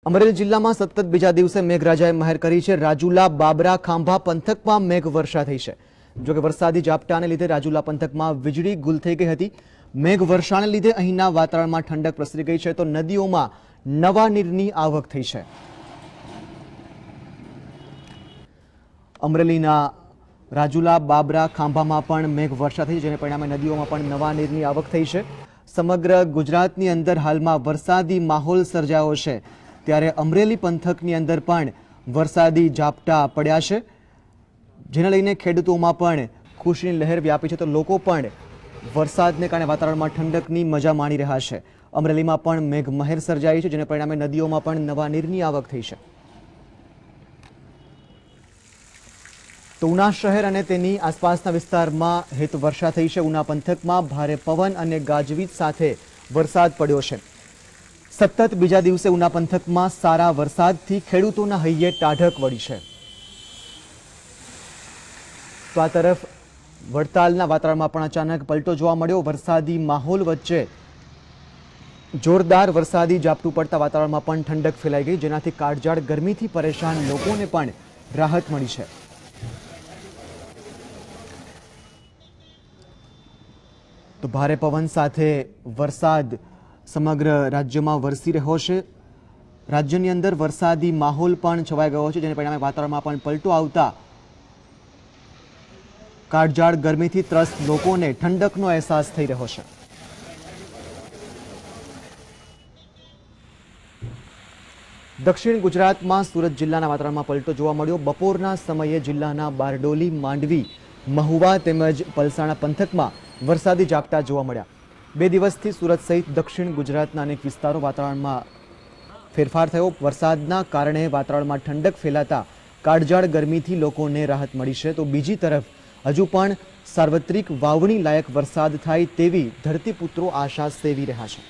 અમરેલી જિલ્લામાં સતત બીજા દિવસે મેઘરાજાએ મહેર કરી છે। રાજુલા, બાબરા, ખાંભા પંથકમાં મેઘવર્ષા થઈ છે। જો કે વરસાદી ઝાપટાને લીધે રાજુલા પંથકમાં વીજળી ગુલ થઈ ગઈ હતી। મેઘવર્ષાને લીધે અહીંના વાતાવરણમાં ઠંડક પ્રસરી ગઈ છે, તો નદીઓમાં નવા નીરની આવક થઈ છે। અમરેલીના રાજુલા, બાબરા, ખાંભામાં પણ મેઘવર્ષા થઈ, જેને પરિણામે નદીઓમાં પણ નવા નીરની આવક થઈ છે। સમગ્ર ગુજરાતની અંદર હાલમાં વરસાદી માહોલ સર્જાયો છે, ત્યારે અમરેલી પંથકની અંદર પણ વરસાદી ઝાપટા પડ્યા છે, જેને લઈને ખેડૂતોમાં પણ ખુશીની લહેર વ્યાપી છે। તો લોકો પણ વરસાદને કારણે વાતાવરણમાં ઠંડકની મજા માણી રહ્યા છે। અમરેલીમાં પણ મેઘમહેર સર્જાઈ છે, જેને પરિણામે નદીઓમાં પણ નવા નીરની આવક થઈ છે। તો ઉના શહેર અને તેની આસપાસના વિસ્તારમાં હિતવર્ષા થઈ છે। ઉના પંથકમાં ભારે પવન અને ગાજવીજ સાથે વરસાદ પડ્યો છે। સતત બીજા દિવસે ઉના પંથકમાં સારા વરસાદથી ખેડૂતોના હૈયે ટાઢક વળી છે। તો આ તરફ વડતાલના વાતાવરણમાં પણ અચાનક પલટો જોવા મળ્યો। વરસાદી માહોલ વચ્ચે જોરદાર વરસાદી ઝાપટું પડતા વાતાવરણમાં પણ ઠંડક ફેલાઈ ગઈ, જેનાથી કાળઝાળ ગરમીથી પરેશાન લોકોને પણ રાહત મળી છે। તો ભારે પવન સાથે વરસાદ સમગ્ર રાજ્યમાં વરસી રહ્યો છે। રાજ્યની અંદર વરસાદી માહોલ પણ છવાઈ ગયો છે, જેને પરિણામે વાતાવરણમાં પણ પલટો આવતા કાળઝાળ ગરમીથી ત્રસ્ત લોકોને ઠંડકનો અહેસાસ થઈ રહ્યો છે। દક્ષિણ ગુજરાતમાં સુરત જિલ્લાના વાતાવરણમાં પલટો જોવા મળ્યો। બપોરના સમયે જિલ્લાના બારડોલી, માંડવી, મહુવા તેમજ પલસાણા પંથકમાં વરસાદી ઝાપટા જોવા મળ્યા। 2 દિવસથી સુરત સહિત દક્ષિણ ગુજરાતના અનેક વિસ્તારો વાતાવરણમાં ફેરફાર થયો। વરસાદના કારણે વાતાવરણમાં ઠંડક ફેલાતા કાળઝાળ ગરમીથી લોકોને રાહત મળી છે। તો બીજી તરફ હજુ પણ સાર્વત્રિક વાવણી લાયક વરસાદ થાય તેવી ધરતીપુત્રો આશા સેવી રહ્યા છે।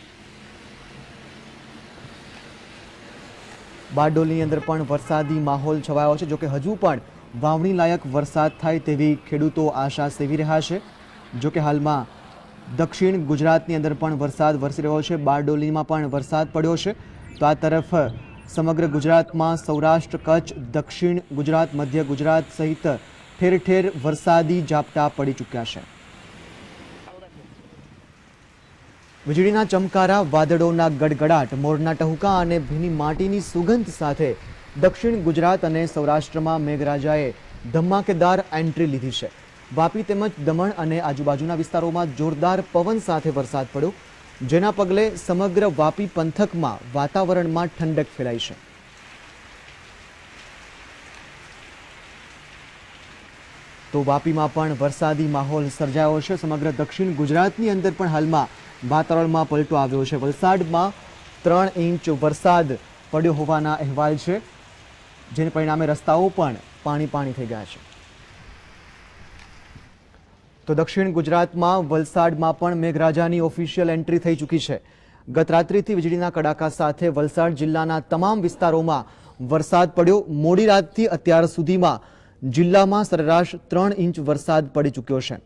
બારડોલીની અંદર પણ વરસાદી માહોલ છવાયો છે, જોકે હજુ પણ વાવણી લાયક વરસાદ થાય તેવી ખેડૂતો આશા સેવી રહ્યા છે। જોકે હાલમાં દક્ષિણ ગુજરાતની અંદર પણ વરસાદ વરસી રહ્યો છે। બારડોલીમાં પણ વરસાદ પડ્યો છે। તો આ તરફ સમગ્ર ગુજરાતમાં સૌરાષ્ટ્ર, કચ્છ, દક્ષિણ ગુજરાત, મધ્ય ગુજરાત સહિત ઠેર ઠેર વરસાદી ઝાપટા પડી ચૂક્યા છે। વીજળીના ચમકારા, વાદળોના ગડગડાટ, મોરના ટહુકા અને ભીની માટીની સુગંધ સાથે દક્ષિણ ગુજરાત અને સૌરાષ્ટ્રમાં મેઘરાજાએ ધમાકેદાર એન્ટ્રી લીધી છે। વાપી તેમજ દમણ અને આજુબાજુના વિસ્તારોમાં જોરદાર પવન સાથે વરસાદ પડ્યો, જેના પગલે સમગ્ર વાપી પંથકમાં વાતાવરણમાં ઠંડક ફેલાઈ છે। તો વાપીમાં પણ વરસાદી માહોલ સર્જાયો છે। સમગ્ર દક્ષિણ ગુજરાતની અંદર પણ હાલમાં વાતાવરણમાં પલટો આવ્યો છે। વલસાડમાં 3 ઇંચ વરસાદ પડ્યો હોવાના અહેવાલ છે, જેને પરિણામે રસ્તાઓ પણ પાણી થઈ ગયા છે। તો દક્ષિણ ગુજરાતમાં વલસાડમાં પણ મેઘરાજાની ઓફિશિયલ એન્ટ્રી થઈ ચૂકી છે। ગત રાત્રિથી વીજળીના કડાકા સાથે વલસાડ જિલ્લાના તમામ વિસ્તારોમાં વરસાદ પડ્યો। મોડી રાતથી અત્યાર સુધીમાં જિલ્લામાં સરેરાશ 3 ઇંચ વરસાદ પડી ચૂક્યો છે।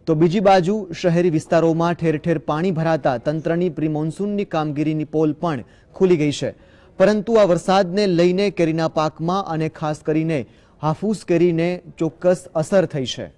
તો બીજી બાજુ શહેરી વિસ્તારોમાં ઠેર ઠેર પાણી ભરાતા તંત્રની પ્રી મોન્સૂનની કામગીરીની પોલ પણ ખુલી ગઈ છે, પરંતુ આ વરસાદને લઈને કેરીના પાકમાં અને ખાસ કરીને હાફૂસ કેરીને ચોક્કસ અસર થઈ છે।